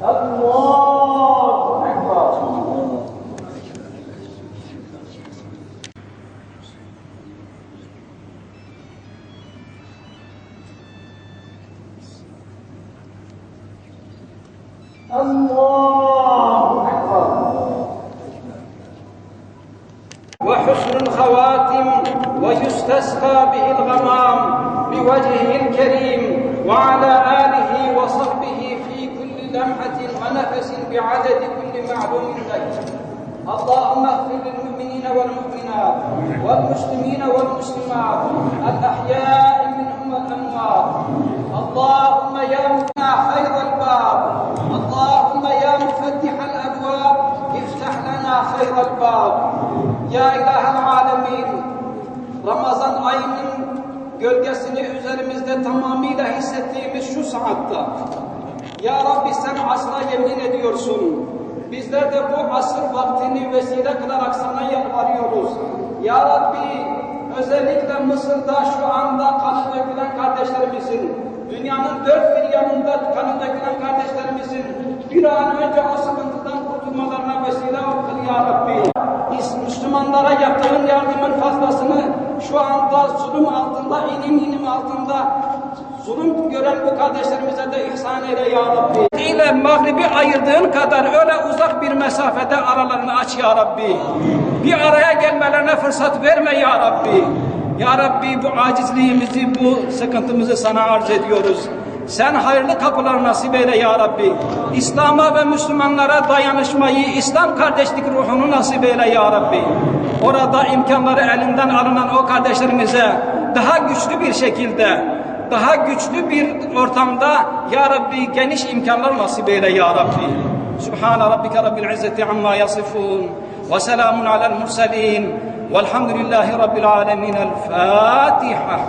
Allahu Ekber. Allahu Ekber. وحسن الخواتم ويستسقى به الغمام بوجهه الكريم وعلى آله وصحبه في كل لمحة ونفس بعدد كل معلوم لك. اللهم اغفر للمؤمنين والمؤمنات والمسلمين والمسلمات الأحياء منهم والأموات. اللهم يا مفتح خير الباب، اللهم يا مفتح الأبواب افتح لنا خير الباب. Ya İlahel Alemin, Ramazan ayının gölgesini üzerimizde tamamıyla hissettiğimiz şu saatte, Ya Rabbi sen asra yemin ediyorsun. Bizler de bu asır vaktini vesile kılarak sana yalvarıyoruz. Ya Rabbi, özellikle Mısır'da şu anda kanı dökülen kardeşlerimizin, dünyanın dört bir yanında kanı dökülen kardeşlerimizin bir an önce o sıkıntıdan kurtulmalarına vesile ol Ya Rabbi. Müslümanlara yaptığın yardımın fazlasını şu anda zulüm altında, inim altında zulüm gören bu kardeşlerimize de ihsan eyle Ya Rabbi. İle Mağrib'i ayırdığın kadar öyle uzak bir mesafede aralarını aç Ya Rabbi. Bir araya gelmelerine fırsat verme Ya Rabbi. Ya Rabbi bu acizliğimizi, bu sıkıntımızı sana arz ediyoruz. Sen hayırlı kapılar nasip eyle Ya Rabbi. İslam'a ve Müslümanlara dayanışmayı, İslam kardeşlik ruhunu nasip eyle Ya Rabbi. Orada imkanları elinden alınan o kardeşlerimize daha güçlü bir şekilde, daha güçlü bir ortamda Ya Rabbi geniş imkanlar nasip eyle Ya Rabbi. Subhane Rabbike Rabbil İzzeti amma yasifun ve selamun alel murselin velhamdülillahi Rabbil alemin. El Fatiha.